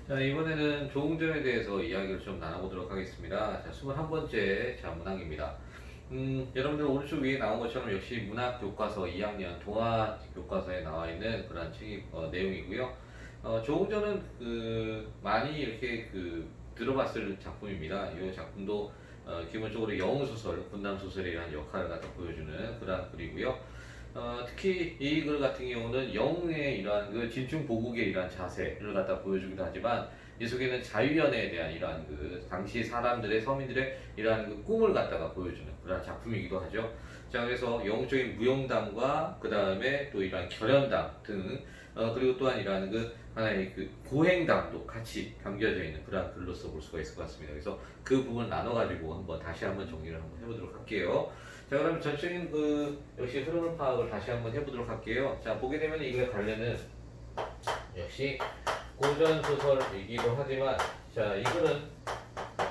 자, 이번에는 조응전에 대해서 이야기를 좀 나눠보도록 하겠습니다. 자, 21번째 자, 문항입니다. 여러분들 오른쪽 위에 나온 것처럼 역시 문학 교과서 2학년 동화 교과서에 나와 있는 그런 책이 내용이고요. 조응전은 많이 이렇게 들어봤을 작품입니다. 이 작품도 기본적으로 영웅소설, 군담소설에 대한 역할을 갖다 보여주는 그런 글이고요. 특히 이 글 같은 경우는 영웅의 이러한 진충보국의 이러한 자세를 갖다 보여주기도 하지만 이 속에는 자유연애에 대한 이러한 당시 사람들의 서민들의 이러한 꿈을 갖다가 보여주는 그런 작품이기도 하죠. 자, 그래서 영웅적인 무용담과 그 다음에 또 이러한 결연담 등 그리고 또한 이러한 하나의 고행담도 같이 담겨져 있는 그런 글로서 볼 수가 있을 것 같습니다. 그래서 그 부분을 나눠가지고 다시 한번 정리를 한번 해보도록 할게요. 자, 그럼 전적인 역시 흐름을 파악을 다시 한번 해보도록 할게요. 자, 보게 되면 이거에 관련은 역시 고전소설이기도 하지만, 자, 이거는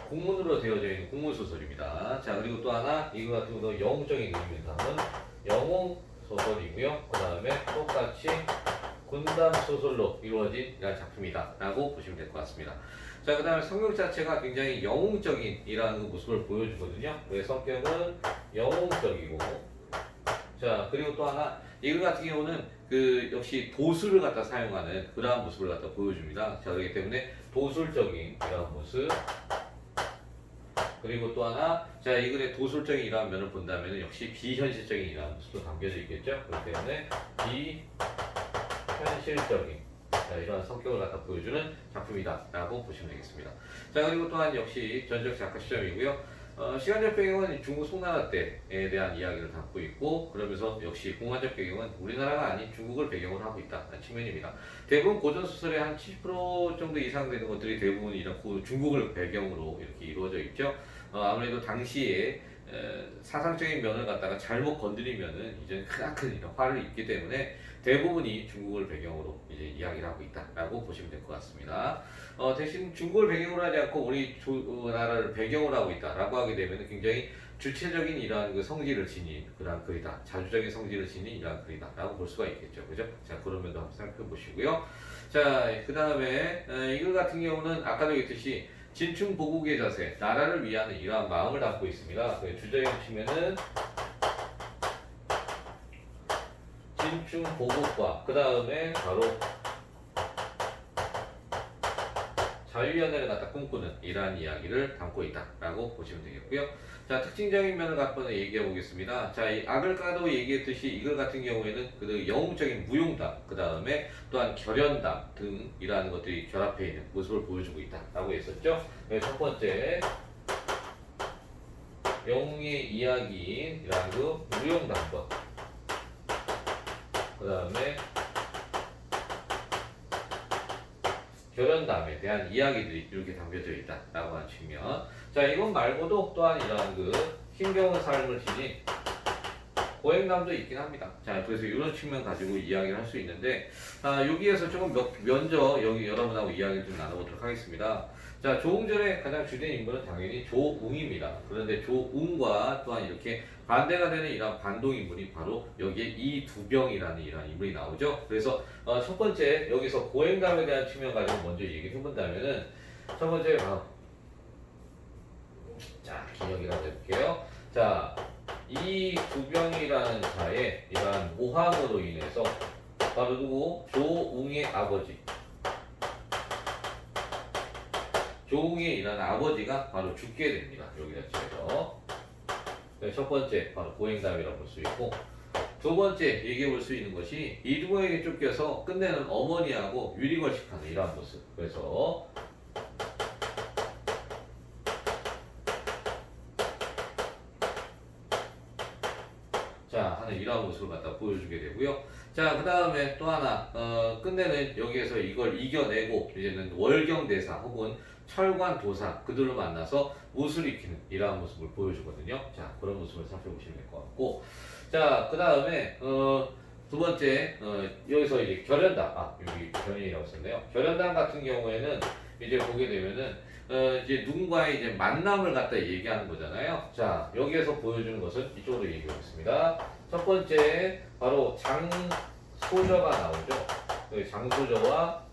공문으로 되어져 있는 공문소설입니다. 자, 그리고 또 하나, 이거 같은 경우도 영웅적인 의미를 담은 영웅소설이고요. 그 다음에 똑같이 군담소설로 이루어진 이런 작품이다 라고 보시면 될 것 같습니다. 자, 그 다음에 성격 자체가 굉장히 영웅적인 이라는 모습을 보여주거든요. 왜 성격은 영웅적이고, 자, 그리고 또 하나, 이글 같은 경우는 역시 도술을 갖다 사용하는 그러한 모습을 갖다 보여줍니다. 자, 그렇기 때문에 도술적인 이러한 모습, 그리고 또 하나, 자, 이 글의 도술적인 이러한 면을 본다면 역시 비현실적인 이러한 모습도 담겨져 있겠죠. 그렇기 때문에 비현실적인, 자, 이러한 성격을 갖다 보여주는 작품이다 라고 보시면 되겠습니다. 자, 그리고 또한 역시 전적 작가 시점이고요. 시간적 배경은 중국 송나라 때에 대한 이야기를 담고 있고, 그러면서 역시 공간적 배경은 우리나라가 아닌 중국을 배경으로 하고 있다는 측면입니다. 대부분 고전소설의 한 70% 정도 이상 되는 것들이 대부분 이런 중국을 배경으로 이렇게 이루어져 있죠. 아무래도 당시에 사상적인 면을 갖다가 잘못 건드리면은 이제 크나큰 이런 화를 입기 때문에 대부분이 중국을 배경으로 이제 이야기를 하고 있다라고 보시면 될 것 같습니다. 대신 중국을 배경으로 하지 않고 우리 나라를 배경으로 하고 있다라고 하게 되면 굉장히 주체적인 이러한 성질을 지닌 그러한 글이다. 자주적인 성질을 지닌 이러한 글이다라고 볼 수가 있겠죠. 그죠? 자, 그런 면도 한번 살펴보시고요. 자, 그 다음에 이 글 같은 경우는 아까도 얘기했듯이 진충보국의 자세, 나라를 위하는 이러한 마음을 담고 있습니다. 주제에 보시면은 진충보국과 그 다음에 바로 자유연애를 갖다 꿈꾸는 이러한 이야기를 담고 있다라고 보시면 되겠고요. 자, 특징적인 면을 갖고 얘기해 보겠습니다. 자, 이 악을 까도 얘기했듯이 이글 같은 경우에는 영웅적인 무용담, 그 다음에 또한 결연담 등 이러한 것들이 결합해 있는 모습을 보여주고 있다라고 했었죠. 첫 번째, 영웅의 이야기인 이러한 무용담과 그 다음에 결연담에 대한 이야기들이 이렇게 담겨져 있다라고 하는 측면. 자, 이것 말고도 또한 이러한 힘겨운 삶을 지닌 고행담도 있긴 합니다. 자, 그래서 이런 측면 가지고 이야기를 할 수 있는데, 여기에서 조금 먼저 여기 여러분하고 이야기를 좀 나눠보도록 하겠습니다. 자, 조응전의 가장 주된 인물은 당연히 조웅입니다. 그런데 조웅과 또한 이렇게 반대가 되는 이런 반동인물이 바로 여기에 이두병이라는 이런 인물이 나오죠. 그래서 첫 번째 여기서 고행담에 대한 측면 가지고 먼저 얘기를 해본다면은 첫 번째 자, 기억이라고 해볼게요. 자, 이두병이라는 자의 이러한 모함으로 인해서 바로 누구? 조웅의 아버지. 조웅의 이러한 아버지가 바로 죽게 됩니다. 여기 자체에서. 첫 번째 바로 고행담이라고 볼 수 있고, 두 번째 얘기해 볼 수 있는 것이 이두병에게 쫓겨서 끝내는 어머니하고 유리걸식하는 이러한 모습. 그래서 자, 하는 이러한 모습을 갖다 보여주게 되고요. 자, 그 다음에 또 하나, 끝내는 여기에서 이걸 이겨내고, 이제는 월경대사 혹은 철관도사, 그들로 만나서 무술 익히는 이러한 모습을 보여주거든요. 자, 그런 모습을 살펴보시면 될 것 같고. 자, 그 다음에, 두 번째, 여기서 이제 결연담, 여기 결연이라고 썼네요. 결연담 같은 경우에는 이제 보게 되면은, 이제 누군가의 이제 만남을 갖다 얘기하는 거잖아요. 자, 여기에서 보여주는 것은 이쪽으로 얘기하겠습니다. 첫 번째, 바로 장소저가 나오죠. 장소저와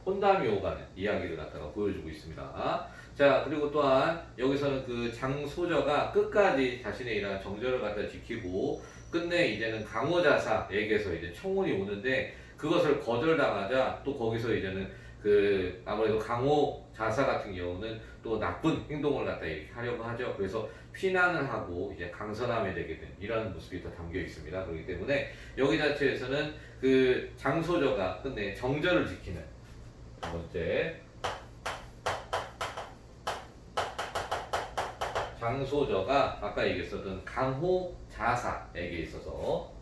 혼담이 오가는 이야기를 갖다가 보여주고 있습니다. 자, 그리고 또한 여기서는 그 장소저가 끝까지 자신의 이러한 정절을 갖다 지키고 끝내 이제는 강호자사에게서 이제 청혼이 오는데 그것을 거절당하자 또 거기서 이제는 그 아무래도 강호자사 같은 경우는 또 나쁜 행동을 갖다 이렇게 하려고 하죠. 그래서 피난을 하고 이제 강선함에 되게 된 이런 모습이 더 담겨 있습니다. 그렇기 때문에 여기 자체에서는 그 장소저가 끝내 정절을 지키는 두 번째 장소저가 아까 얘기했었던 강호자사에게 있어서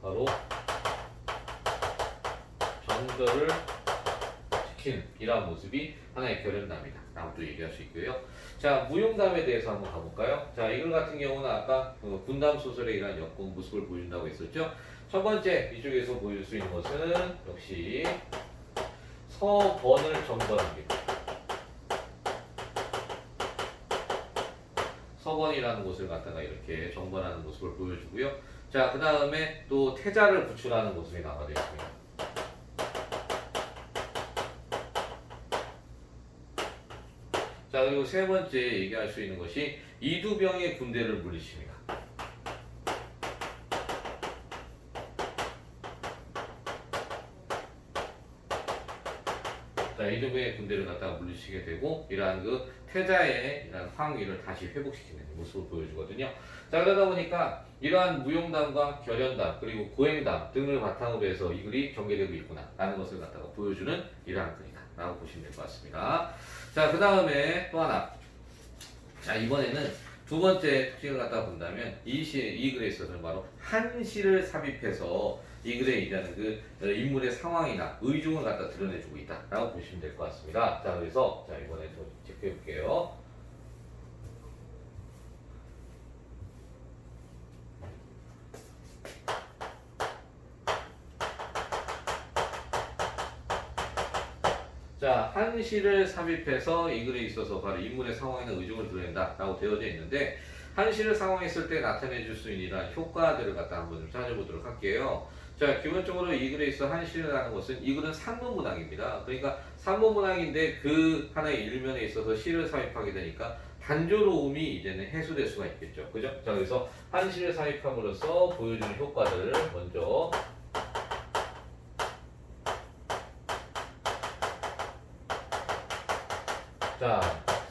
바로 정절을 지키는 이러한 모습이 하나의 결연담이다 라고 또 얘기할 수 있고요. 자, 무용담에 대해서 한번 가볼까요? 자, 이글 같은 경우는 아까 군담 소설의 이러한 역공 모습을 보여준다고 했었죠. 첫 번째 이쪽에서 보여줄 수 있는 것은 역시 서번을 정벌합니다. 서번이라는 곳을 갖다가 이렇게 정벌하는 모습을 보여주고요. 자, 그 다음에 또 태자를 구출하는 모습이 나와 있습니다. 자, 그리고 세 번째 얘기할 수 있는 것이 이두병의 군대를 물리칩니다. 자, 이두병의 군대를 갖다가 물리치게 되고 이러한 그 태자의 이러한 황위를 다시 회복시키는 모습을 보여주거든요. 자, 그러다 보니까 이러한 무용담과 결연담 그리고 고행담 등을 바탕으로 해서 이 글이 전개되고 있구나 라는 것을 갖다가 보여주는 이러한 글이다 라고 보시면 될 것 같습니다. 자, 그 다음에 또 하나. 자, 이번에는 두 번째 특징을 갖다가 본다면 이 글에 있어서는 바로 한시를 삽입해서 이 글에 의한 그 인물의 상황이나 의중을 갖다 드러내주고 있다라고 보시면 될 것 같습니다. 자, 그래서 자, 이번에 좀 체크해 볼게요. 자, 한시를 삽입해서 이 글에 있어서 바로 인물의 상황이나 의중을 드러낸다라고 되어져 있는데 한시를 상황했을 때 나타내 줄 수 있는 이러한 효과들을 갖다 한번 좀 찾아보도록 할게요. 자, 기본적으로 이 글에 있어 한시라는 것은 이 글은 산문문학입니다. 그러니까 산문문학인데 그 하나의 일면에 있어서 시를 삽입하게 되니까 단조로움이 이제는 해소될 수가 있겠죠. 그죠? 자, 그래서 한시를 삽입함으로써 보여주는 효과들을 먼저 자,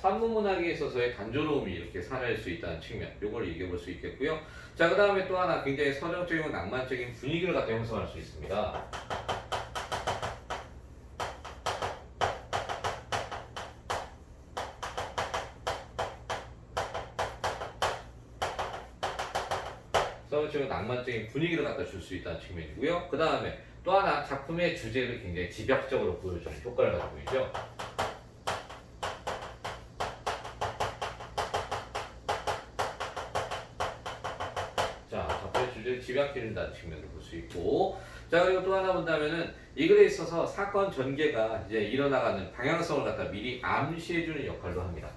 산문문학에 있어서의 단조로움이 이렇게 살아날 수 있다는 측면, 요걸 얘기해 볼 수 있겠고요. 자, 그 다음에 또 하나 굉장히 서정적이고 낭만적인 분위기를 갖다 형성할 수 있습니다. 서정적이고 낭만적인 분위기를 갖다 줄 수 있다는 측면이고요. 그 다음에 또 하나 작품의 주제를 굉장히 집약적으로 보여주는 효과를 가지고 있죠. 주제를 집약해준다는 측면을 볼 수 있고, 자, 그리고 또 하나 본다면은 이 글에 있어서 사건 전개가 이제 일어나가는 방향성을 갖다 미리 암시해주는 역할도 합니다.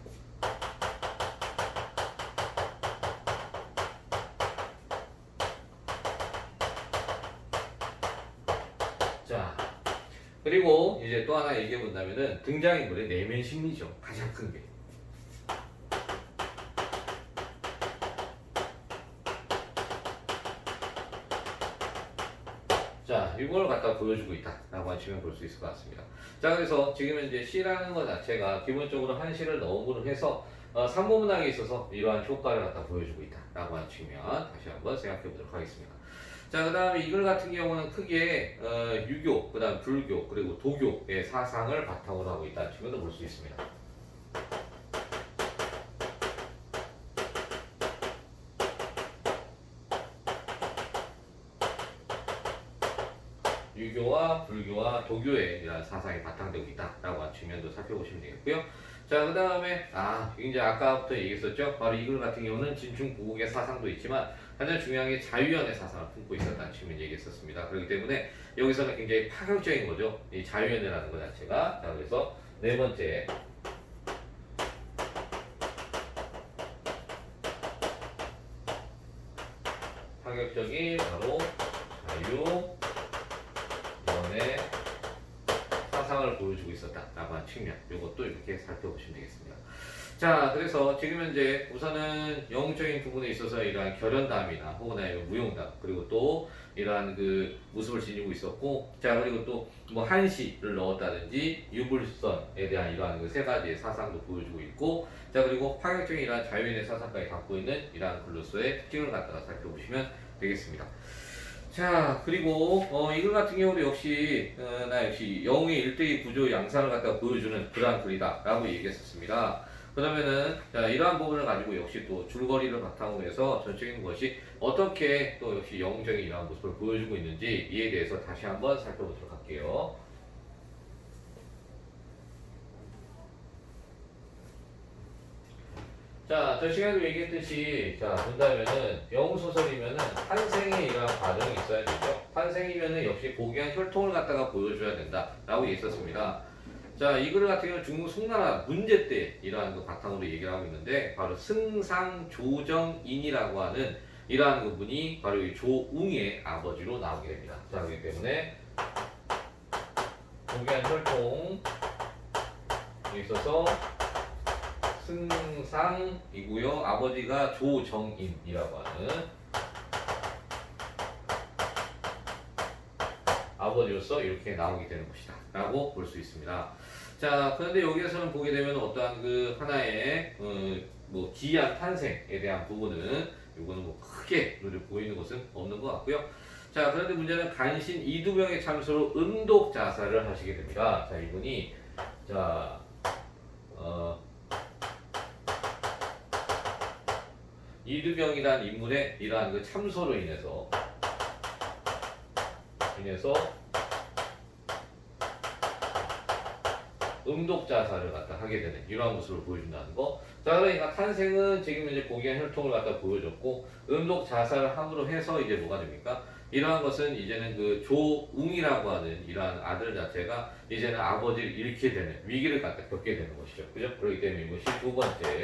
자, 그리고 이제 또 하나 얘기해 본다면은 등장인물의 내면 심리죠. 가장 큰 게. 자, 이걸 갖다 보여주고 있다라고 하시면 볼 수 있을 것 같습니다. 자, 그래서 지금 이제 시라는 것 자체가 기본적으로 한시를 넣음으로 해서 산문문학에 있어서 이러한 효과를 갖다 보여주고 있다라고 하는 측면 다시 한번 생각해 보도록 하겠습니다. 자, 그 다음에 이 글 같은 경우는 크게 유교, 그 다음 불교, 그리고 도교의 사상을 바탕으로 하고 있다는 측면도 볼 수 있습니다. 유교와 불교와 도교의 이런 사상이 바탕되고 있다라고 하는 측면도 살펴보시면 되겠고요. 자, 그 다음에 이제 아까부터 얘기했었죠. 바로 이 글 같은 경우는 진충고국의 사상도 있지만 가장 중요한 게 자유연의 사상을 품고 있었다는 측면 얘기했었습니다. 그렇기 때문에 여기서는 굉장히 파격적인 거죠. 이 자유연애라는 것 자체가. 자, 그래서 네 번째 파격적인 바로 자유연의 사상을 보여주고 있었다라고 하는 측면, 이것도 이렇게 살펴보시면 되겠습니다. 자, 그래서 지금 현재 우선은 영적인 부분에 있어서 이러한 결연담이나 혹은 아니면 무용담, 그리고 또 이러한 그 모습을 지니고 있었고, 자, 그리고 또 뭐 한시를 넣었다든지 유불선에 대한 이러한 그 세 가지의 사상도 보여주고 있고, 자, 그리고 파격적인 이러한 자유인의 사상까지 갖고 있는 이러한 글로서의 특징을 갖다가 살펴보시면 되겠습니다. 자, 그리고 이글 같은 경우도 역시 나 역시 영웅의 1대2 구조 양상을 갖다가 보여주는 그러한 글이다 라고 얘기했었습니다. 그러면은 자, 이러한 부분을 가지고 역시 또 줄거리를 바탕으로 해서 전적인 것이 어떻게 또 역시 영웅적인 이러한 모습을 보여주고 있는지 이에 대해서 다시 한번 살펴보도록 할게요. 자, 저 시간에도 얘기했듯이, 자, 본다면은, 영웅소설이면은, 탄생의 이러한 과정이 있어야 되죠. 탄생이면은 역시 고귀한 혈통을 갖다가 보여줘야 된다. 라고 얘기했었습니다. 자, 이 글 같은 경우는 중국 송나라 문제 때 이러한 그 바탕으로 얘기를 하고 있는데, 바로 승상조정인이라고 하는 이러한 그 분이 바로 이 조웅의 아버지로 나오게 됩니다. 자, 그렇기 때문에, 고귀한 혈통에 있어서, 승상이고요. 아버지가 조정인이라고 하는 아버지로서 이렇게 나오게 되는 것이다 라고 볼 수 있습니다. 자, 그런데 여기에서는 보게 되면 어떠한 그 하나의 뭐 기이한 탄생에 대한 부분은 이거는 뭐 크게 눈에 보이는 것은 없는 것 같고요. 자, 그런데 문제는 간신 이두병의 참수로 음독 자살을 하시게 됩니다. 자, 이분이 자 이두병이라는 인물의 이러한 그 참소로 인해서 음독 자살을 갖다 하게 되는 이러한 모습을 보여준다는 거. 자, 그러니까 탄생은 지금 이제 고귀한 혈통을 갖다 보여줬고, 음독 자살을 함으로 해서 이제 뭐가 됩니까? 이러한 것은 이제는 그 조웅이라고 하는 이러한 아들 자체가 이제는 아버지를 잃게 되는 위기를 갖다 겪게 되는 것이죠. 그죠? 그렇기 때문에 이것이 두 번째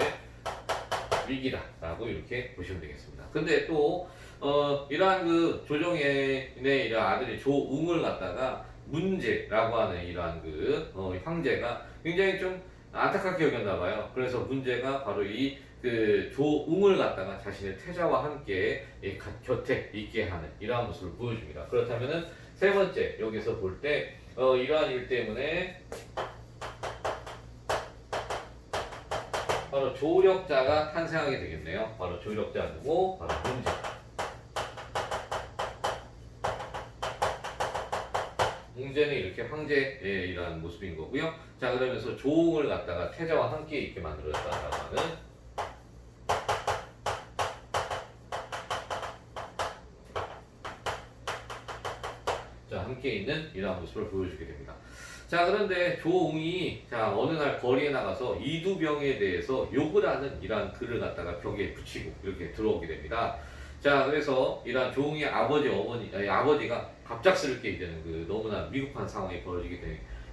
위기다라고 이렇게 보시면 되겠습니다. 근데 또 이러한 그 조정의 이러한 아들이 조웅을 갖다가 문제라고 하는 이러한 그 황제가 굉장히 좀 안타깝게 여겼나 봐요. 그래서 문제가 바로 이 그 조웅을 갖다가 자신의 태자와 함께 곁에 있게 하는 이러한 모습을 보여줍니다. 그렇다면은 세 번째 여기서 볼 때 이러한 일 때문에 바로 조력자가 탄생하게 되겠네요. 바로 조력자 누구? 바로 문제. 문제는 이렇게 황제의 이러한 모습인 거고요. 자, 그러면서 조웅을 갖다가 태자와 함께 있게 만들었다라고 하는 자, 함께 있는 이러한 모습을 보여주게 됩니다. 자, 그런데 조웅이 자 어느 날 거리에 나가서 이두병에 대해서 욕을 하는 이러한 글을 갖다가 벽에 붙이고 이렇게 들어오게 됩니다. 자, 그래서 이러한 조웅의 아버지가 갑작스럽게 이제는 그 너무나 위급한 상황이 벌어지게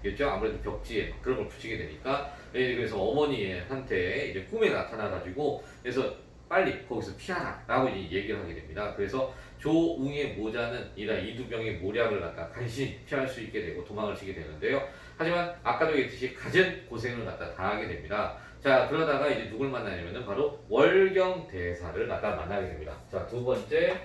되겠죠. 아무래도 벽지에 그런 걸 붙이게 되니까. 그래서 어머니한테 이제 꿈에 나타나가지고 그래서 빨리 거기서 피하라라고 얘기를 하게 됩니다. 그래서 조웅의 모자는 이러한 이두병의 모략을 갖다 간신히 피할 수 있게 되고 도망을 치게 되는데요. 하지만 아까도 얘기했듯이 갖은 고생을 갖다 당하게 됩니다. 자, 그러다가 이제 누굴 만나냐면은 바로 월경대사를 갖다 만나게 됩니다. 자, 두 번째.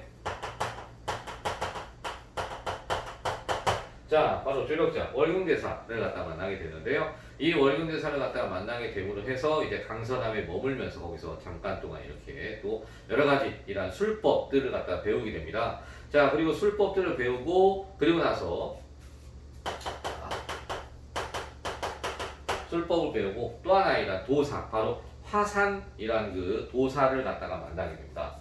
자, 바로 조력자 월경대사를 갖다 만나게 되는데요. 이 월경대사를 갖다가 만나게 됨으로 해서 이제 강서남에 머물면서 거기서 잠깐 동안 이렇게 또 여러 가지 이런 술법들을 갖다 배우게 됩니다. 자, 그리고 술법들을 배우고 그리고 나서 술법을 배우고 또 하나 이란 도사, 바로 화산이란 그 도사를 갖다가 만나게 됩니다.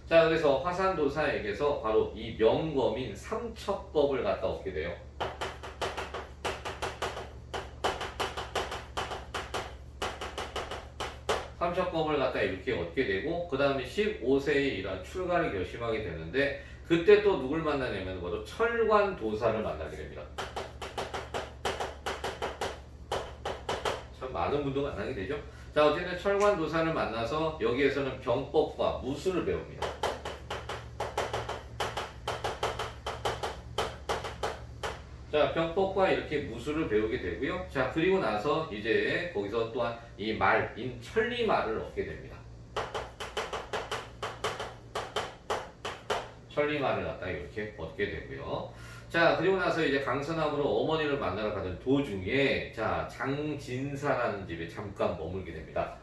자, 그래서 화산도사에게서 바로 이 명검인 삼척법을 갖다 얻게 돼요. 삼척법을 갖다 이렇게 얻게 되고, 그 다음에 15세에 이런 출가를 결심하게 되는데, 그때 또 누굴 만나냐면 바로 철관도사를 만나게 됩니다. 참 많은 분도 만나게 되죠. 자, 어쨌든 철관도사를 만나서 여기에서는 병법과 무술을 배웁니다. 자, 병법과 이렇게 무술을 배우게 되고요. 자, 그리고 나서 이제 거기서 또한 이 말인 천리말을 얻게 됩니다. 천리말을 갖다가 이렇게 얻게 되고요. 자, 그리고 나서 이제 강서남으로 어머니를 만나러 가던 도중에 자, 장진사라는 집에 잠깐 머물게 됩니다.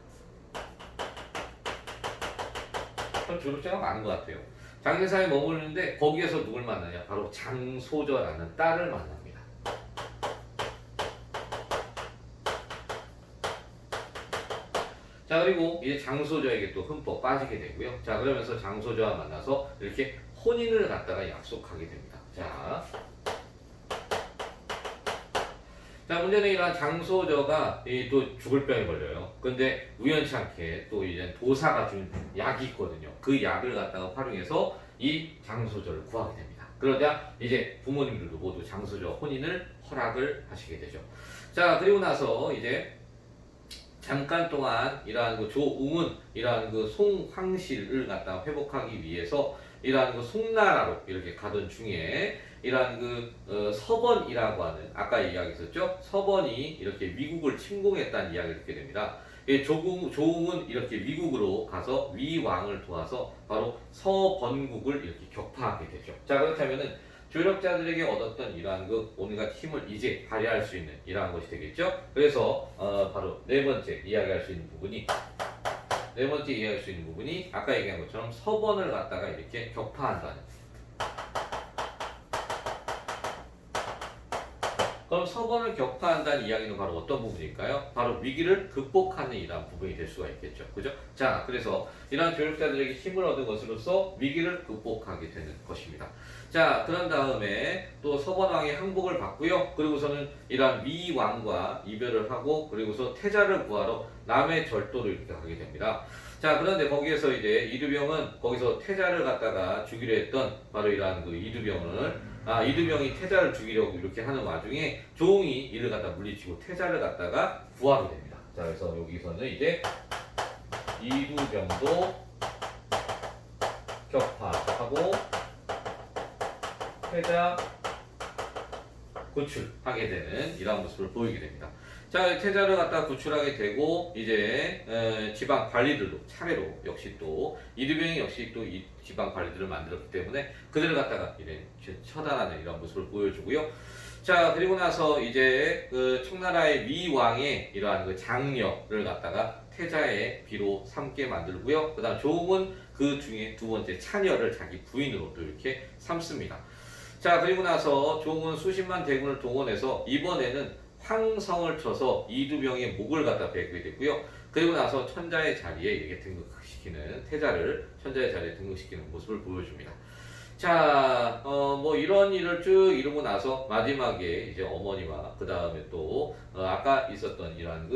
좀 조력자가 많은 것 같아요. 장진사에 머무르는데 거기에서 누굴 만나냐? 바로 장소저라는 딸을 만납니다. 자, 그리고 이제 장소저에게 또 흠뻑 빠지게 되고요. 자, 그러면서 장소저와 만나서 이렇게 혼인을 갖다가 약속하게 됩니다. 자, 문제는 이러한 장소저가 또 죽을 병에 걸려요. 근데 우연치 않게 또 이제 도사가 준 약이 있거든요. 그 약을 갖다가 활용해서 이 장소저를 구하게 됩니다. 그러자 이제 부모님들도 모두 장소저 혼인을 허락을 하시게 되죠. 자, 그리고 나서 이제 잠깐 동안 이러한 그 조웅은 이러한 그 송황실을 갖다 회복하기 위해서 이러한 그 송나라로 이렇게 가던 중에 이러한 그 서번이라고 하는 아까 이야기했었죠. 서번이 이렇게 위국을 침공했다는 이야기를 듣게 됩니다. 조웅은 이렇게 위국으로 가서 위왕을 도와서 바로 서번국을 이렇게 격파하게 되죠. 자, 그렇다면은 조력자들에게 얻었던 이러한 그 온갖 힘을 이제 발휘할 수 있는 이러한 것이 되겠죠. 그래서 바로 네 번째 이야기할 수 있는 부분이 아까 얘기한 것처럼 서번을 갖다가 이렇게 격파한다는. 그럼 서번을 격파한다는 이야기는 바로 어떤 부분일까요? 바로 위기를 극복하는 이러한 부분이 될 수가 있겠죠. 그죠? 자, 그래서 이러한 조력자들에게 힘을 얻은 것으로서 위기를 극복하게 되는 것입니다. 자, 그런 다음에 또 서번왕의 항복을 받고요. 그리고서는 이러한 위왕과 이별을 하고 그리고서 태자를 구하러 남해 절도로 이렇게 가게 됩니다. 자, 그런데 거기에서 이제 이두병은 거기서 태자를 갖다가 죽이려 했던 바로 이러한 그 이두병이 태자를 죽이려고 이렇게 하는 와중에 조웅이 이를 갖다 물리치고 태자를 갖다가 구하게 됩니다. 자, 그래서 여기서는 이제 이두병도 격파하고 태자 구출하게 되는 이러한 모습을 보이게 됩니다. 자, 태자를 갖다 구출하게 되고 이제 지방 관리들도 차례로 역시 또 이두병이 역시 또 이 지방 관리들을 만들었기 때문에 그들을 갖다가 이제 처단하는 이런 모습을 보여주고요. 자, 그리고 나서 이제 그 청나라의 위왕의 이러한 그 장녀를 갖다가 태자의 비로 삼게 만들고요. 그다음 조웅은 그 중에 두 번째 차녀를 자기 부인으로 또 이렇게 삼습니다. 자, 그리고 나서 조웅은 수십만 대군을 동원해서 이번에는 황성을 쳐서 이두병의 목을 갖다 베게 됐고요. 그리고 나서 천자의 자리에 이렇게 등극시키는 태자를 천자의 자리에 등극시키는 모습을 보여줍니다. 자, 뭐 이런 일을 쭉 이루고 나서 마지막에 이제 어머니와 그 다음에 또 아까 있었던 이러한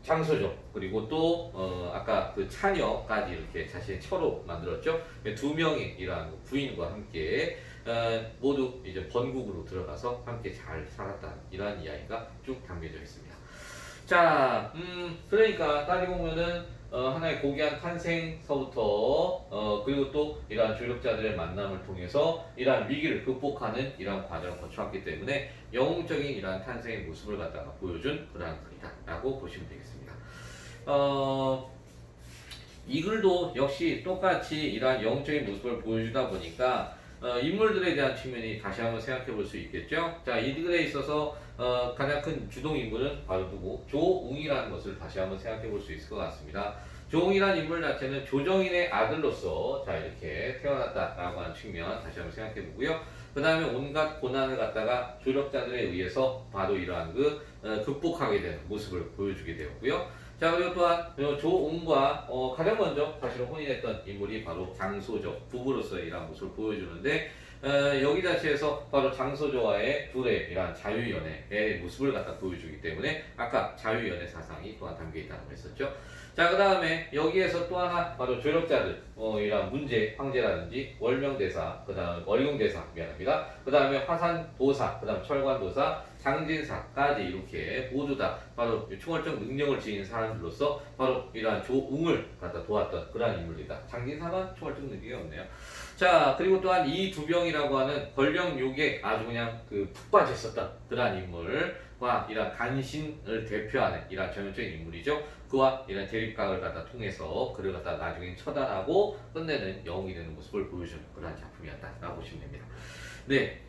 장소죠. 그리고 또 아까 그 차녀까지 이렇게 자신의 처로 만들었죠. 두 명의 이러한 부인과 함께 모두 이제 번국으로 들어가서 함께 잘 살았다. 이러한 이야기가 쭉 담겨져 있습니다. 자, 그러니까 따지고 보면은 하나의 고귀한 탄생서부터 그리고 또 이러한 조력자들의 만남을 통해서 이러한 위기를 극복하는 이러한 과정을 거쳐왔기 때문에 영웅적인 이러한 탄생의 모습을 갖다가 보여준 그러한 글이다라고 보시면 되겠습니다. 이 글도 역시 똑같이 이러한 영웅적인 모습을 보여주다 보니까 인물들에 대한 측면이 다시 한번 생각해 볼 수 있겠죠. 자, 이 글에 있어서 가장 큰 주동 인물은 바로 누구? 조웅이라는 것을 다시 한번 생각해 볼 수 있을 것 같습니다. 조웅이라는 인물 자체는 조정인의 아들로서 자 이렇게 태어났다라고 하는 측면 다시 한번 생각해 보고요. 그 다음에 온갖 고난을 갖다가 조력자들에 의해서 바로 이러한 극복하게 되는 모습을 보여주게 되었고요. 자, 그리고 또한 조웅과 가장 먼저 사실 혼인했던 인물이 바로 장소적 부부로서의 이러한 모습을 보여주는데 여기 자체에서 바로 장소저와의 둘의 이러한 자유연애의 모습을 갖다 보여주기 때문에 아까 자유연애 사상이 또한 담겨 있다고 했었죠. 자, 그 다음에 여기에서 또 하나 바로 조력자들 이러한 문제 황제라든지 월명대사, 그 다음 월경대사 미안합니다. 그 다음에 화산도사, 그 다음 철관도사, 장진사까지 이렇게 모두 다 바로 총괄적 능력을 지닌 사람들로서 바로 이러한 조웅을 갖다 도왔던 그러한 인물이다. 장진사가 총괄적 능력이 없네요. 자, 그리고 또한 이두병이라고 하는 권력욕에 아주 그냥 푹 빠져 있었던 그러한 인물과 이러한 간신을 대표하는 이러한 전형적인 인물이죠. 그와 이런 대립각을 갖다 통해서 그를 갖다 나중에 처단하고 끝내는 영웅이 되는 모습을 보여주는 그러한 작품이었다라고 보시면 됩니다. 네,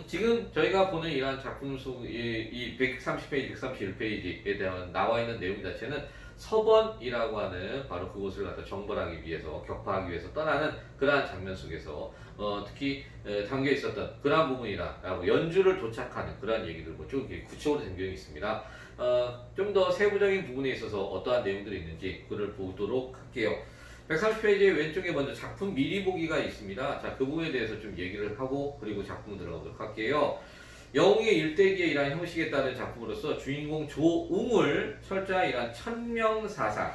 지금 저희가 보는 이러한 작품 속, 이 130페이지, 131페이지에 대한 나와 있는 내용 자체는 서번이라고 하는 바로 그곳을 갖다 정벌하기 위해서, 격파하기 위해서 떠나는 그러한 장면 속에서 특히 담겨 있었던 그러한 부분이라고 연주를 도착하는 그러한 얘기들 쭉 구체적으로 담겨 있습니다. 좀 더 세부적인 부분에 있어서 어떠한 내용들이 있는지 그를 보도록 할게요. 130페이지 왼쪽에 먼저 작품 미리 보기가 있습니다. 자, 그 부분에 대해서 좀 얘기를 하고 그리고 작품 들어가도록 할게요. 영웅의 일대기에 이러한 형식에 따른 작품으로서 주인공 조웅을 철저한 이러한 천명사상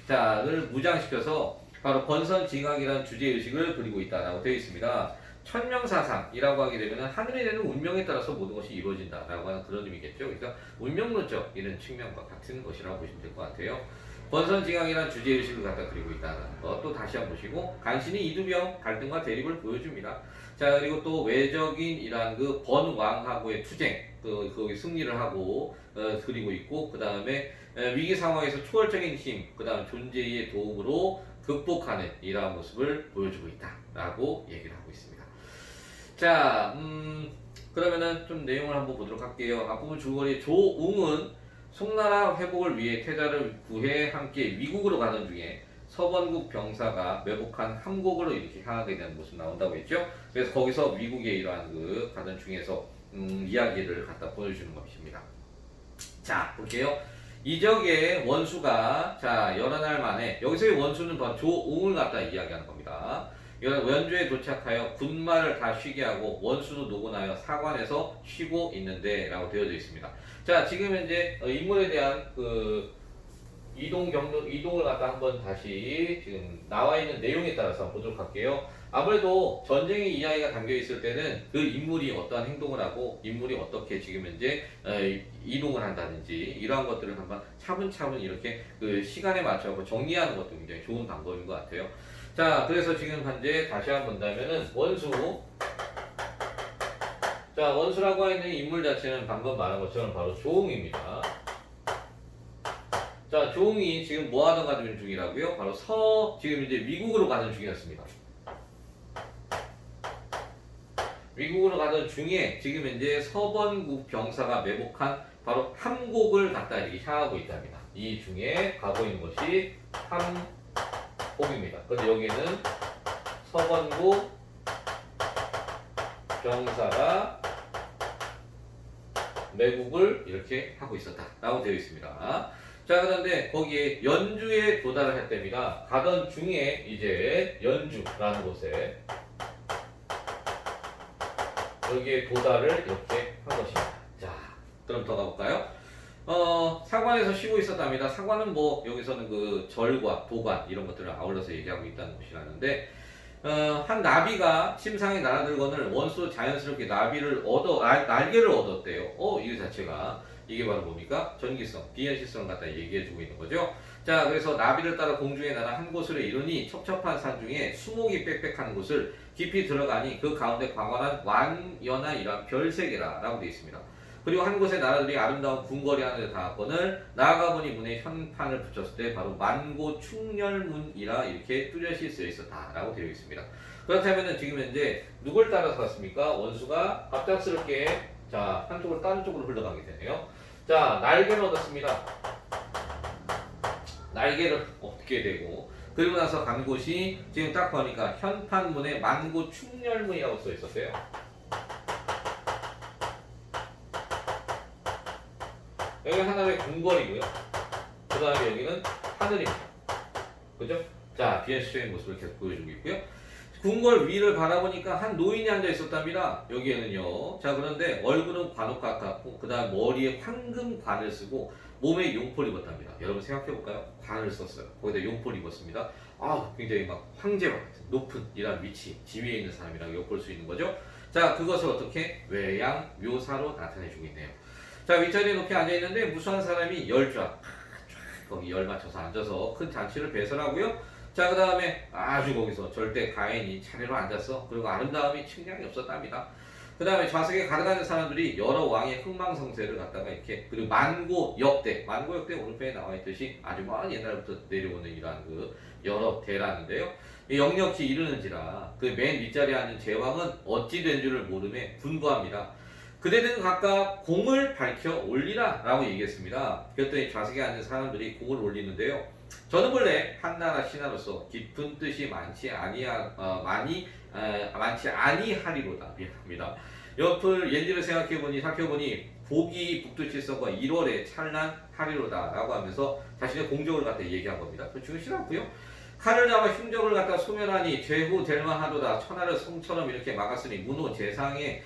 자를 무장시켜서 바로 권선징악이라는 주제의식을 그리고 있다라고 되어 있습니다. 천명사상이라고 하게 되면 하늘이 되는 운명에 따라서 모든 것이 이루어진다라고 하는 그런 의미겠죠. 그러니까 운명론적 이런 측면과 같은 것이라고 보시면 될 것 같아요. 권선징악이라는 주제의식을 갖다 그리고 있다는 것 또 다시 한번 보시고 간신히 이두병 갈등과 대립을 보여줍니다. 자, 그리고 또 외적인 이러한 그 번왕하고의 투쟁 거기 승리를 하고 그리고 있고 그 다음에 위기 상황에서 초월적인 힘 그 다음 존재의 도움으로 극복하는 이러한 모습을 보여주고 있다라고 얘기를 하고 있습니다. 자, 그러면은 좀 내용을 한번 보도록 할게요. 앞부분 줄거리 조웅은 송나라 회복을 위해 태자를 구해 함께 위국으로 가던 중에 서번국 병사가 매복한 함곡으로 이렇게 향하게 되는 모습 나온다고 했죠. 그래서 거기서 위국에 이러한 그 가던 중에서 이야기를 갖다 보여주는 것입니다. 자, 볼게요. 이적의 원수가 자 여러 날 만에 여기서의 원수는 바로 조웅을 갖다 이야기하는 겁니다. 원주에 도착하여 군마를 다 쉬게 하고 원수도 노곤하여 사관에서 쉬고 있는데 라고 되어져 있습니다. 자, 지금 현재 인물에 대한 그 이동을 갖다 한번 다시 지금 나와 있는 내용에 따라서 보도록 할게요. 아무래도 전쟁의 이야기가 담겨 있을 때는 그 인물이 어떠한 행동을 하고 인물이 어떻게 지금 현재 이동을 한다든지 이러한 것들을 한번 차분차분 이렇게 그 시간에 맞춰서 정리하는 것도 굉장히 좋은 방법인 것 같아요. 자, 그래서 지금 현재 다시 한번 본다면은 원수. 자, 원수라고 하는 인물 자체는 방금 말한 것처럼 바로 조웅입니다. 자, 조웅이 지금 뭐 하던 가는 중이라고요? 바로 지금 이제 미국으로 가는 중이었습니다. 미국으로 가던 중에 지금 이제 서번국 병사가 매복한 바로 함곡을 갖다 이렇게 향하고 있답니다. 이 중에 가고 있는 것이 함곡입니다. 그런데 여기는 서번국 병사가 매국을 이렇게 하고 있었다라고 되어 있습니다. 자, 그런데 거기에 연주에 도달을 했답니다. 가던 중에 이제 연주라는 곳에 여기에 도달을 이렇게 한 것입니다. 자, 그럼 더 가볼까요? 사관에서 쉬고 있었답니다. 사관은 뭐 여기서는 그 절과 도관 이런 것들을 아울러서 얘기하고 있다는 것이라는데 한 나비가 침상에 날아들거늘 원수 자연스럽게 날개를 얻었대요. 이 자체가 이게 바로 뭡니까? 전기성, 비현실성을 갖다 얘기해주고 있는 거죠. 자, 그래서 나비를 따라 공중에 날아 한 곳으로 이르니 첩첩한 산 중에 수목이 빽빽한 곳을 깊이 들어가니 그 가운데 광활한 완연한 이러한 별세계라 라고 되어 있습니다. 그리고 한 곳에 나라들이 아름다운 궁궐이 하늘에 닿았거늘 나아가 보니 문에 현판을 붙였을 때 바로 만고충렬문이라 이렇게 뚜렷이 쓰여 있었다라고 되어 있습니다. 그렇다면 지금 현재 누굴 따라서 갔습니까? 원수가 갑작스럽게 자 한쪽으로 다른 쪽으로 흘러가게 되네요. 자, 날개를 얻었습니다. 날개를 얻게 되고 그리고 나서 간 곳이 지금 딱 보니까 현판문에 만고충렬문이라고 써 있었어요. 여기 하나의 궁궐이고요. 그 다음에 여기는 하늘입니다. 그죠? 자, 비현실적인 모습을 계속 보여주고 있고요. 궁궐 위를 바라보니까 한 노인이 앉아 있었답니다. 여기에는요. 자, 그런데 얼굴은 관옥 같았고, 그 다음 머리에 황금 관을 쓰고, 몸에 용포를 입었답니다. 여러분 생각해볼까요? 관을 썼어요. 거기다 용포를 입었습니다. 굉장히 막 황제와 같은 높은 이런 위치, 지위에 있는 사람이라고 엿볼 수 있는 거죠. 자, 그것을 어떻게 외양 묘사로 나타내주고 있네요. 자, 윗자리에 높이 앉아있는데 무수한 사람이 열좌 거기 열 맞춰서 앉아서 큰 잔치를 배설하고요. 자, 그 다음에 아주 거기서 절대 가인이 차례로 앉았어. 그리고 아름다움이 측량이 없었답니다. 그 다음에 좌석에 가득한 사람들이 여러 왕의 흥망성쇠를 갖다가 이렇게, 그리고 만고역대, 만고역대 오른편에 나와 있듯이 아주 먼 옛날부터 내려오는 이러한 그 여러 대라는데요. 역력히 이르는지라 그 맨 윗자리에 앉은 제왕은 어찌 된 줄을 모르매 분부합니다. 그대는 각각 공을 밝혀 올리라 라고 얘기했습니다. 그랬더니 좌석에 앉은 사람들이 공을 올리는데요. 저는 본래 한나라 신하로서 깊은 뜻이 많지 아니하리로다. 미안합니다. 옆을 옛일을 살펴보니 복이 북두칠성과 1월에 찬란하리로다 라고 하면서 자신의 공적을 갖다 얘기한 겁니다. 중요시않고요 칼을 잡아 흉적을 갖다 소멸하니 죄후 될만하도다. 천하를 성처럼 이렇게 막았으니 문호 세상에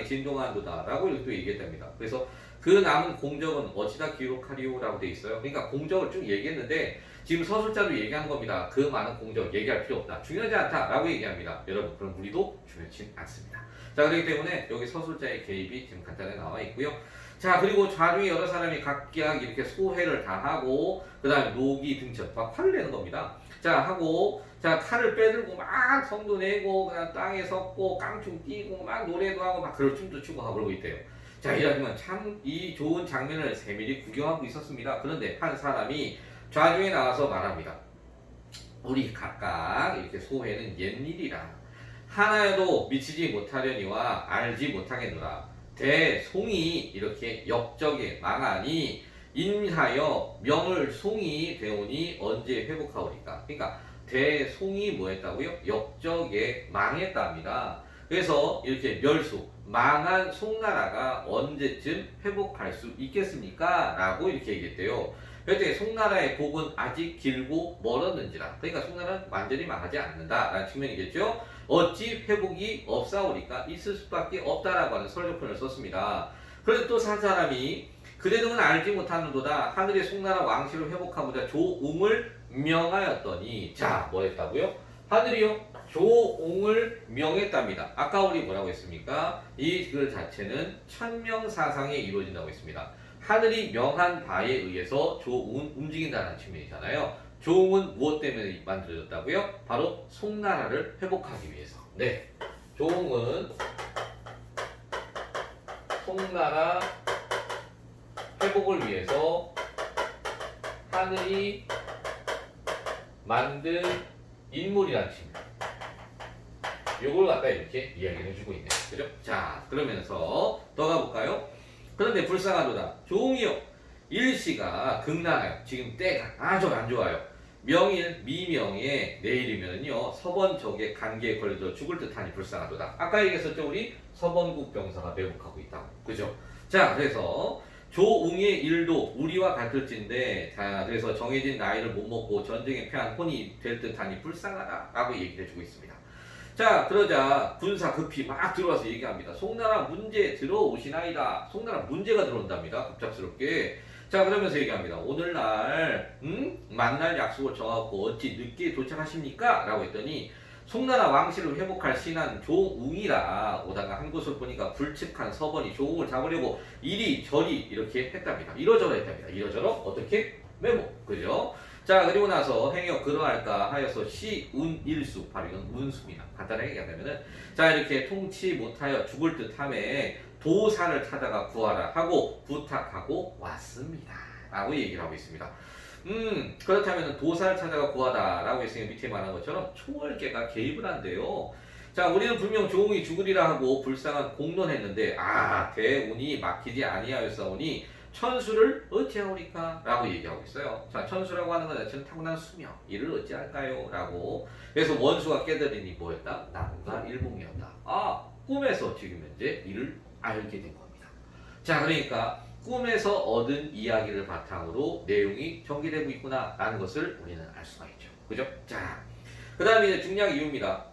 진동한도다 라고 이렇게 또 얘기했답니다. 그래서 그 남은 공적은 어찌다 기록하리오 라고 돼 있어요. 그러니까 공적을 쭉 얘기했는데 지금 서술자도 얘기하는 겁니다. 그 많은 공적 얘기할 필요 없다. 중요하지 않다 라고 얘기합니다. 여러분, 그럼 우리도 중요치 않습니다. 자, 그렇기 때문에 여기 서술자의 개입이 지금 간단하게 나와 있고요. 자, 그리고 좌중에 여러 사람이 각각 이렇게 소회를 다 하고, 그 다음에 노기 등천, 막 화를 내는 겁니다. 자, 하고, 자, 칼을 빼들고 막 성도 내고, 그냥 땅에 섰고, 깡충 뛰고, 막 노래도 하고, 막 그럴 춤도 추고 하고 그러고 있대요. 자, 이러면 참 이 좋은 장면을 세밀히 구경하고 있었습니다. 그런데 한 사람이 좌중에 나와서 말합니다. 우리 각각 이렇게 소회는 옛일이라. 하나여도 미치지 못하려니와 알지 못하겠노라. 대송이 이렇게 역적에 망하니 인하여 명을 송이 되오니 언제 회복하오리까. 그러니까 대송이 뭐 했다고요? 역적에 망했답니다. 그래서 이렇게 망한 송나라가 언제쯤 회복할 수 있겠습니까? 라고 이렇게 얘기했대요. 그때 송나라의 복은 아직 길고 멀었는지라. 그러니까 송나라는 완전히 망하지 않는다라는 측면이겠죠. 어찌 회복이 없사오리까? 있을 수밖에 없다라고 하는 설조편을 썼습니다. 그런데 또 한 사람이 그대 등은 알지 못하는도다. 하늘의 송나라 왕실을 회복하고자 조웅을 명하였더니, 자, 뭐 했다고요? 하늘이요? 조웅을 명했답니다. 아까 우리 뭐라고 했습니까? 이 글 자체는 천명사상에 이루어진다고 했습니다. 하늘이 명한 바에 의해서 조웅은 움직인다는 측면이잖아요. 조웅은 무엇 때문에 만들어졌다고요? 바로 송나라를 회복하기 위해서. 네, 조웅은 송나라 회복을 위해서 하늘이 만든 인물이라는 측면. 요걸 갖다 이렇게 이야기를 해주고 있네요. 그죠? 자, 그러면서 더 가볼까요? 그런데 불쌍하도다. 조웅이요. 일시가 극난하여. 지금 때가 아주 안 좋아요. 명일 미명에 내일이면요 서번적의 관계에 걸려서 죽을 듯하니 불쌍하도다. 아까 얘기했었죠. 우리 서번국 병사가 매복하고 있다고. 그죠? 자, 그래서 조웅의 일도 우리와 같을진데, 자, 그래서 정해진 나이를 못 먹고 전쟁에 패한 혼이 될 듯하니 불쌍하다라고 얘기를 해주고 있습니다. 자, 그러자 군사 급히 막 들어와서 얘기합니다. 송나라 문제 들어오시나이다. 송나라 문제가 들어온답니다. 갑작스럽게. 자, 그러면서 얘기합니다. 오늘날 만날 약속을 정하고 어찌 늦게 도착하십니까? 라고 했더니 송나라 왕실을 회복할 신한 조웅이라 오다가 한 곳을 보니까 불측한 서번이 조웅을 잡으려고 이리저리 이렇게 했답니다. 이러저러 했답니다. 이러저러 어떻게? 메모. 그죠? 자, 그리고 나서 행여 그러할까 하여서 시운일수, 바로 이건 운수입니다. 간단하게 얘기하자면은, 자, 이렇게 통치 못하여 죽을 듯함에 도사를 찾아가 구하라 하고 부탁하고 왔습니다. 라고 얘기를 하고 있습니다. 그렇다면 도사를 찾아가 구하다 라고 했으니 밑에 말한 것처럼 초월계가 개입을 한대요. 자, 우리는 분명 조웅이 죽으리라 하고 불쌍한 공론했는데, 대운이 막히지 아니하였사오니 천수를 어찌하오리까? 라고 얘기하고 있어요. 자, 천수라고 하는 것 자체는 타고난 수명, 이를 어찌할까요? 라고. 그래서 원수가 깨달으니 뭐였다? 나무가 일몽이었다. 꿈에서 지금 현재 이를 알게 된 겁니다. 자, 그러니까 꿈에서 얻은 이야기를 바탕으로 내용이 전개되고 있구나 라는 것을 우리는 알 수가 있죠. 그죠? 자, 그 다음에 이제 중요한 이유입니다.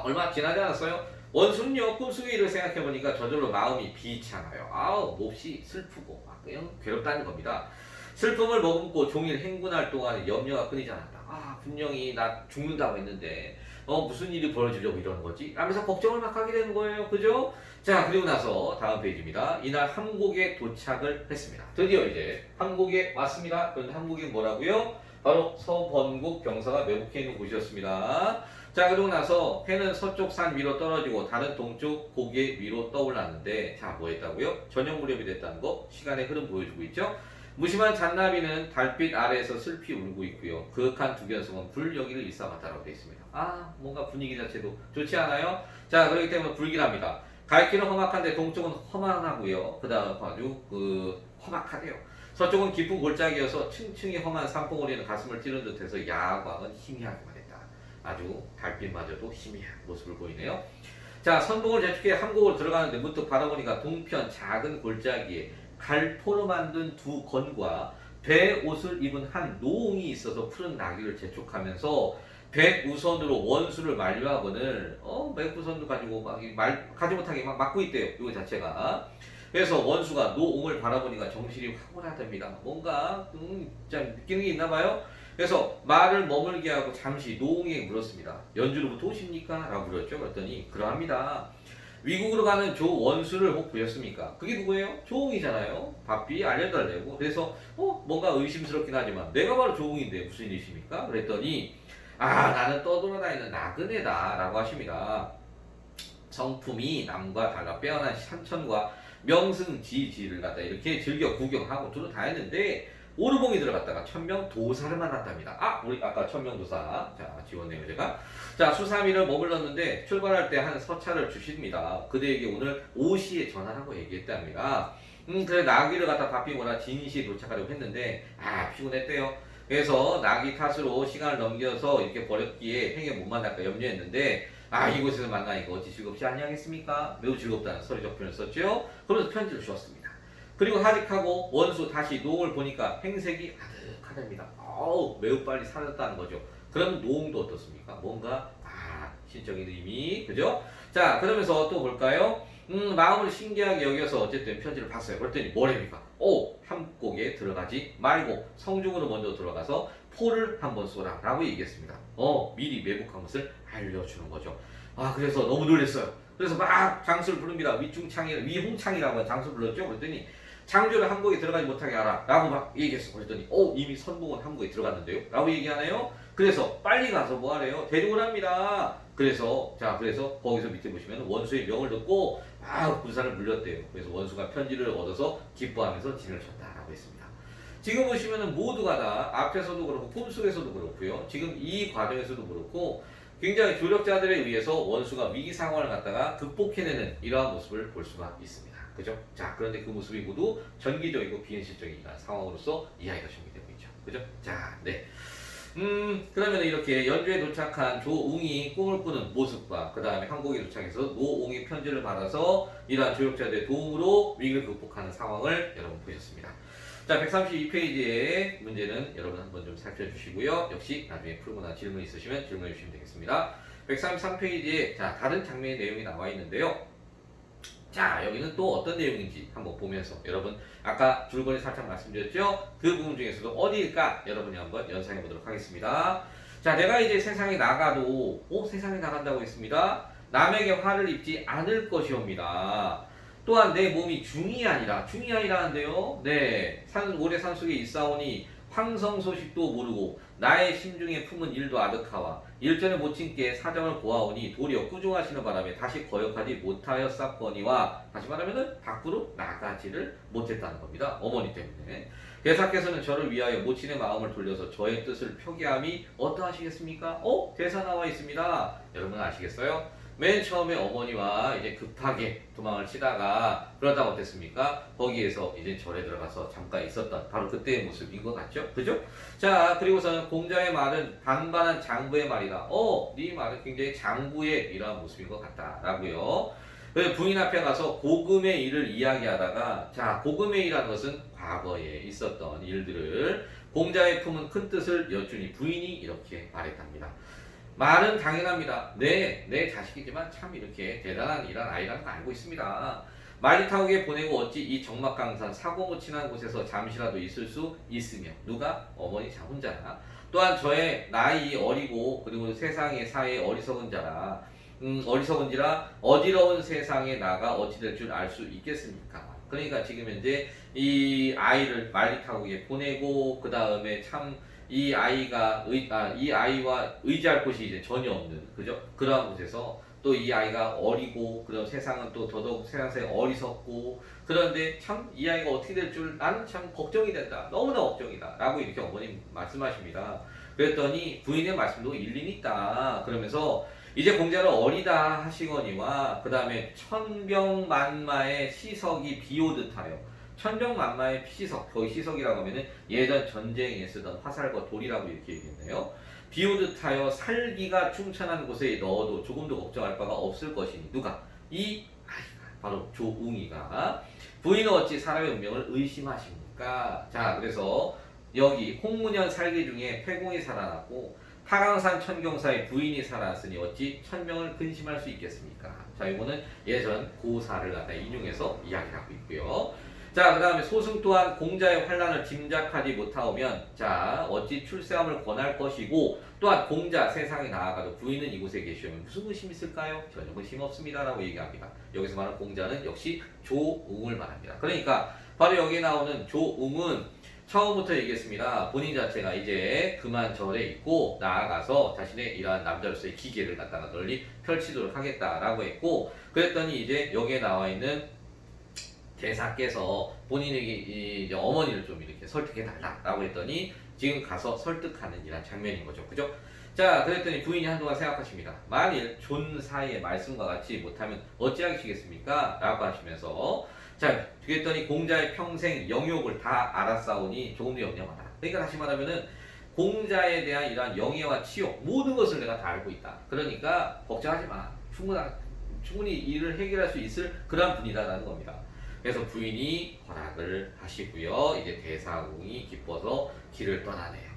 얼마 지나지 않았어요? 원수는요, 꿈속의 일을 생각해보니까 저절로 마음이 비참하여 몹시 슬프고 그냥 괴롭다는 겁니다. 슬픔을 머금고 종일 행군할 동안 염려가 끊이지 않았다. 분명히 나 죽는다고 했는데 무슨 일이 벌어지려고 이러는 거지? 라면서 걱정을 막 하게 되는 거예요. 그죠? 자, 그리고 나서 다음 페이지입니다. 이날 함곡에 도착을 했습니다. 드디어 이제 함곡에 왔습니다. 그런데 함곡이 뭐라고요? 바로 서번국 병사가 매복해 있는 곳이었습니다. 자, 그러고 나서 해는 서쪽 산 위로 떨어지고 다른 동쪽 고개 위로 떠올랐는데, 자, 뭐 했다고요? 저녁 무렵이 됐다는 거 시간의 흐름 보여주고 있죠. 무심한 잔나비는 달빛 아래에서 슬피 울고 있고요. 그윽한 두견성은 불여기를 일삼았다라고 되어 있습니다. 아, 뭔가 분위기 자체도 좋지 않아요? 자, 그렇기 때문에 불길합니다. 갈 길은 험악한데 동쪽은 험한하고요. 그 다음 아주 험악하대요. 서쪽은 깊은 골짜기여서 층층이 험한 산봉우리는 가슴을 찌른 듯해서 야광은 희미하기만 했다. 아주 달빛마저도 희미한 모습을 보이네요. 자, 선봉을 재촉해 함곡으로 들어가는데 문득 바라보니까 동편 작은 골짜기에 갈포로 만든 두 건과 배 옷을 입은 한 노옹이 있어서 푸른 나귀를 재촉하면서 백우선으로 원수를 만류하거늘 백우선도 가지고 가지 못하게 막 막고 있대요. 이거 자체가. 그래서 원수가 노옹을 바라보니까 정신이 황홀하답니다. 뭔가 좀 느끼는 게 있나 봐요. 그래서 말을 머물게 하고 잠시 노옹에게 물었습니다. 연주로부터 오십니까? 라고 물었죠. 그랬더니 그러합니다. 위국으로 가는 조 원수를 혹 보셨습니까? 그게 누구예요? 조옹이잖아요. 바삐 알려달래고. 그래서 뭔가 의심스럽긴 하지만 내가 바로 조옹인데 무슨 일이십니까? 그랬더니 나는 떠돌아다니는 나그네다 라고 하십니다. 성품이 남과 달라 빼어난 삼천과 명승지지를 갖다 이렇게 즐겨 구경하고 두루 다녔는데 오르봉이 들어갔다가 천명 도사를 만났답니다. 우리 아까 천명 도사 지웠네요 제가. 자, 수삼일을 머물렀는데 출발할 때 한 서차를 주십니다. 그대에게 오늘 5시에 전화라고 얘기했답니다. 그래 나귀를 갖다 바삐거나 진시에 도착하려고 했는데 피곤했대요. 그래서 나귀 탓으로 시간을 넘겨서 이렇게 버렸기에 행여 못 만날까 염려했는데 이곳에서 만나니까 어찌 즐겁지 아니하겠습니까? 매우 즐겁다는 서류적 표현을 썼죠. 그래서 편지를 주었습니다. 그리고 하직하고 원수 다시 노옹을 보니까 행색이 아득하답니다. 매우 빨리 사라졌다는 거죠. 그럼 노옹도 어떻습니까? 뭔가 신적인 의미, 그죠? 자, 그러면서 또 볼까요? 마음을 신기하게 여겨서 어쨌든 편지를 봤어요. 그랬더니 뭐랍니까? 함곡에 들어가지 말고 성중으로 먼저 들어가서 포를 한번 쏘라 라고 얘기했습니다. 미리 매복한 것을 알려주는 거죠. 그래서 너무 놀랐어요. 그래서 막 장수를 부릅니다. 위홍창이라고 하는 장수를 불렀죠. 그랬더니 장조를 함곡에 들어가지 못하게 하라 라고 막 얘기했어. 그랬더니 이미 선봉은 함곡에 들어갔는데요 라고 얘기하네요. 그래서 빨리 가서 뭐 하래요? 대종을 합니다. 그래서 거기서 밑에 보시면 원수의 명을 듣고 군사를 물렸대요. 그래서 원수가 편지를 얻어서 기뻐하면서 진을 쳤다라고 했습니다. 지금 보시면은 모두가 다 앞에서도 그렇고 꿈속에서도 그렇고요. 지금 이 과정에서도 그렇고 굉장히 조력자들에 의해서 원수가 위기 상황을 갖다가 극복해내는 이러한 모습을 볼 수가 있습니다. 그죠? 자, 그런데 그 모습이 모두 전기적이고 비현실적인 상황으로서 이야기가 전개되고 있죠. 그죠? 자, 네. 그러면 이렇게 연주에 도착한 조웅이 꿈을 꾸는 모습과 그 다음에 함곡에 도착해서 노옹이 편지를 받아서 이러한 조력자들의 도움으로 위기를 극복하는 상황을 여러분 보셨습니다. 자, 132페이지의 문제는 여러분 한번 좀 살펴주시고요. 역시 나중에 풀거나 질문 있으시면 질문해 주시면 되겠습니다. 133페이지에 다른 장면의 내용이 나와 있는데요. 자, 여기는 또 어떤 내용인지 한번 보면서 여러분 아까 줄거리 살짝 말씀드렸죠? 그 부분 중에서도 어디일까? 여러분이 한번 연상해 보도록 하겠습니다. 자, 내가 이제 세상에 나가도 세상에 나간다고 했습니다. 남에게 화를 입지 않을 것이옵니다. 또한 내 몸이 중이 아니라는데요. 네, 오래 산속에 있사오니 황성 소식도 모르고 나의 심중에 품은 일도 아득하와 일전에 못 친께 사정을 고하오니 도리어 꾸중하시는 바람에 다시 거역하지 못하였사거니와 다시 말하면은 밖으로 나가지를 못했다는 겁니다. 어머니 때문에. 대사께서는 저를 위하여 모친의 마음을 돌려서 저의 뜻을 표기함이 어떠하시겠습니까? 대사 나와 있습니다. 여러분 아시겠어요? 맨 처음에 어머니와 이제 급하게 도망을 치다가 그러다 어땠습니까? 거기에서 이제 절에 들어가서 잠깐 있었던 바로 그때의 모습인 것 같죠? 그죠? 자, 그리고서는 공자의 말은 반반한 장부의 말이다. 네 말은 굉장히 장부의 이러한 모습인 것 같다라고요. 부인 앞에 가서 고금의 일을 이야기하다가 고금의 일이라는 것은 과거에 있었던 일들을 공자의 품은 큰 뜻을 여쭈니 부인이 이렇게 말했답니다. 말은 당연합니다. 내 자식이지만 참 이렇게 대단한 이런 아이라는 거 알고 있습니다. 말리타국에 보내고 어찌 이 적막강산 사고무친한 곳에서 잠시라도 있을 수 있으며 누가? 어머니 혼자나 또한 저의 나이 어리고 그리고 세상의 사회에 어리석은 자라 어리석은지라 어지러운 세상에 나가 어찌 될 줄 알 수 있겠습니까? 그러니까 지금 현재 이 아이를 말리타국에 보내고 그 다음에 참 이 아이가 이 아이와 의지할 곳이 이제 전혀 없는 그죠? 그러한 곳에서 또 이 아이가 어리고 그런 세상은 또 더더욱 세상에 어리석고 그런데 참 이 아이가 어떻게 될 줄 나는 참 걱정이 된다. 너무나 걱정이다. 라고 이렇게 어머님 말씀하십니다. 그랬더니 부인의 말씀도 일리는 있다. 그러면서 이제 공자를 어리다 하시거니와 그 다음에 천병만마의 시석이 비오듯하여 천병만마의 시석, 거기 시석이라고 하면은 예전 전쟁에 쓰던 화살과 돌이라고 이렇게 얘기했네요. 비오듯하여 살기가 충천한 곳에 넣어도 조금도 걱정할 바가 없을 것이니 누가? 이 아이가 바로 조웅이가 부인은 어찌 사람의 운명을 의심하십니까? 자 그래서 여기 홍문현 살기 중에 폐공이 살아났고 타강산 천경사의 부인이 살아났으니 어찌 천명을 근심할 수 있겠습니까? 자 이거는 예전 고사를 갖다 인용해서 이야기를 하고 있고요. 자, 그 다음에 소승 또한 공자의 환란을 짐작하지 못하오면 자, 어찌 출세함을 권할 것이고 또한 공자 세상에 나아가도 부인은 이곳에 계시오면 무슨 의심이 있을까요? 전혀 의심 없습니다. 라고 얘기합니다. 여기서 말하는 공자는 역시 조웅을 말합니다. 그러니까 바로 여기에 나오는 조웅은 처음부터 얘기했습니다. 본인 자체가 이제 그만 절에 있고 나아가서 자신의 이러한 남자로서의 기계를 갖다가 널리 펼치도록 하겠다라고 했고 그랬더니 이제 여기에 나와 있는 대사께서 본인에게 이제 어머니를 좀 이렇게 설득해 달라라고 했더니 지금 가서 설득하는 이런 장면인 거죠. 그죠? 자, 그랬더니 부인이 한동안 생각하십니다. 만일 존사의 말씀과 같이 못하면 어찌하시겠습니까? 라고 하시면서 자, 그랬더니 공자의 평생 영욕을 다 알았사오니 조금 더 염려하다. 그러니까 다시 말하면은 공자에 대한 이러한 영예와 치욕 모든 것을 내가 다 알고 있다. 그러니까 걱정하지 마. 충분히 일을 해결할 수 있을 그런 분이다라는 겁니다. 그래서 부인이 허락을 하시고요. 이제 대사궁이 기뻐서 길을 떠나네요.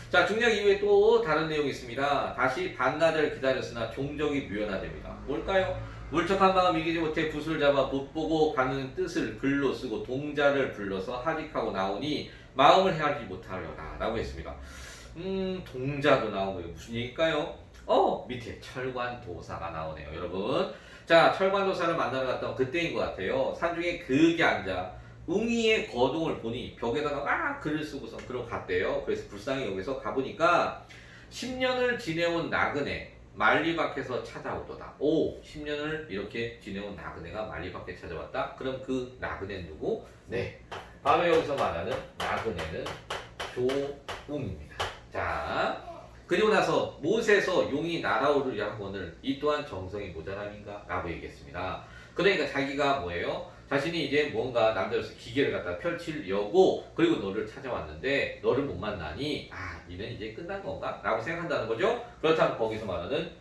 자, 중략 이후에 또 다른 내용이 있습니다. 다시 반나절 기다렸으나 종적이 묘연하됩니다. 뭘까요? 울적한 마음 이기지 못해 붓을 잡아 못 보고 가는 뜻을 글로 쓰고 동자를 불러서 하직하고 나오니 마음을 헤아리지 못하려다 라고 했습니다. 동자도 나오고 무슨 얘기일까요? 밑에 철관도사가 나오네요. 여러분 자, 철관도사를 만나러 갔던 그때인 것 같아요. 산중에 그게 앉아 웅이의 거동을 보니 벽에다가 막 글을 쓰고서 그러고 갔대요. 그래서 불쌍히 여기서 가보니까 10년을 지내온 나그네 만리밖에서 찾아오도다. 10년을 이렇게 지내온 나그네가 만리밖에 찾아왔다? 그럼 그 나그네는 누구? 네, 바로 여기서 말하는 나그네는 조웅입니다. 자, 그리고 나서 못에서 용이 날아오르려 하거늘 이 또한 정성이 모자람인가? 라고 얘기했습니다. 그러니까 자기가 뭐예요? 자신이 이제 뭔가 남자로서 기계를 갖다 펼치려고 그리고 너를 찾아왔는데 너를 못 만나니 이는 이제 끝난 건가? 라고 생각한다는 거죠. 그렇다면 거기서 말하는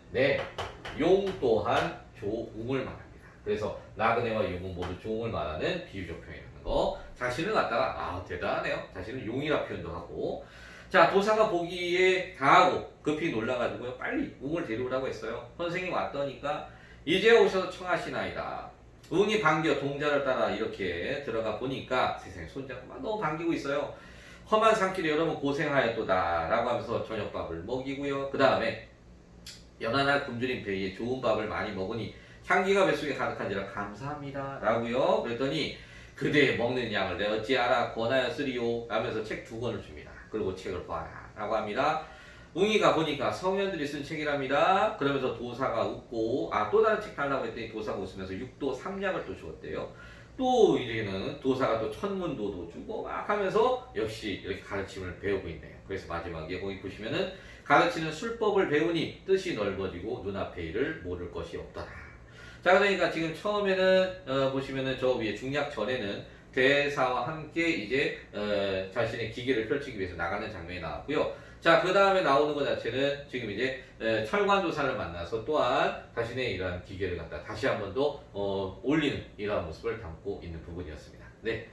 용 또한 조웅을 말합니다. 그래서 나그네와 용은 모두 조웅을 말하는 비유적 표현이라는 거. 자신을 갖다가 대단하네요. 자신을 용이라 표현도 하고 자, 도사가 보기에 당하고 급히 놀라가지고요. 빨리 웅을 데려오라고 했어요. 선생님 왔더니까 이제 오셔서 청하시나이다. 웅이 반겨 동자를 따라 이렇게 들어가 보니까 세상에 손잡고 막 너무 반기고 있어요. 험한 산길에 여러분 고생하였도다 라고 하면서 저녁밥을 먹이고요. 그 다음에 연하날 굶주린 배에 좋은 밥을 많이 먹으니 향기가 뱃속에 가득한지라 감사합니다 라고요. 그랬더니 그대의 먹는 양을 내가 어찌 알아 권하였으리요 라면서 책 2권을 줍니다. 그리고 책을 봐라 라고 합니다. 웅이가 보니까 성현들이 쓴 책이랍니다. 그러면서 도사가 웃고 또 다른 책 달라고 했더니 도사가 웃으면서 육도 삼약을 또 주었대요. 또 이제는 도사가 또 천문도도 주고 막 하면서 역시 이렇게 가르침을 배우고 있네요. 그래서 마지막에 거기 보시면은 가르치는 술법을 배우니 뜻이 넓어지고 눈앞의 일을 모를 것이 없더라. 자, 그러니까 지금 처음에는 보시면은 저 위에 중략 전에는 대사와 함께 이제 자신의 기계를 펼치기 위해서 나가는 장면이 나왔고요. 자, 그 다음에 나오는 것 자체는 지금 이제 철관도사를 만나서 또한 자신의 이러한 기계를 갖다 다시 한 번 더 올리는 이러한 모습을 담고 있는 부분이었습니다. 네.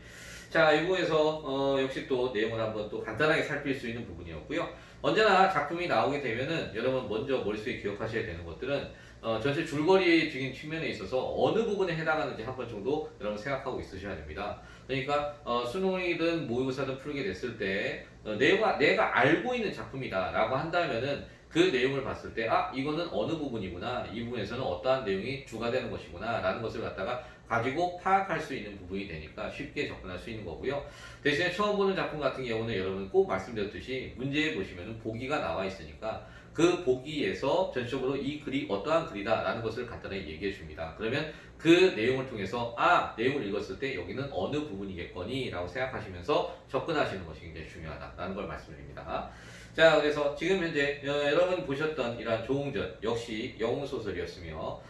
자, 이 부분에서 역시 또 내용을 한번 또 간단하게 살필 수 있는 부분이었고요. 언제나 작품이 나오게 되면은 여러분 먼저 머릿속에 기억하셔야 되는 것들은 전체 줄거리적인 측면에 있어서 어느 부분에 해당하는지 한 번 정도 여러분 생각하고 있으셔야 됩니다. 그러니까 수능이든 모의고사든 풀게 됐을 때 내가 알고 있는 작품이다 라고 한다면은 그 내용을 봤을 때 이거는 어느 부분이구나, 이 부분에서는 어떠한 내용이 주가 되는 것이구나 라는 것을 갖다가 가지고 파악할 수 있는 부분이 되니까 쉽게 접근할 수 있는 거고요. 대신에 처음 보는 작품 같은 경우는 여러분 꼭 말씀드렸듯이 문제에 보시면 보기가 나와 있으니까 그 보기에서 전적으로 이 글이 어떠한 글이다 라는 것을 간단하게 얘기해 줍니다. 그러면 그 내용을 통해서 내용을 읽었을 때 여기는 어느 부분이겠거니 라고 생각하시면서 접근하시는 것이 굉장히 중요하다라는 걸 말씀드립니다. 자, 그래서 지금 현재 여러분이 보셨던 이러한 조홍전 역시 영웅소설이었으며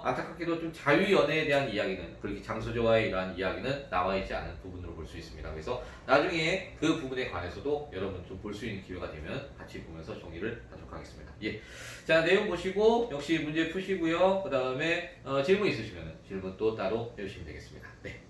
안타깝게도 좀 자유연애에 대한 이야기는, 그렇게 장소조와의 이러한 이야기는 나와 있지 않은 부분으로 볼 수 있습니다. 그래서 나중에 그 부분에 관해서도 여러분 좀 볼 수 있는 기회가 되면 같이 보면서 정리를 하도록 하겠습니다. 예. 자, 내용 보시고 역시 문제 푸시고요. 그 다음에 질문 있으시면 질문 또 따로 해주시면 되겠습니다. 네.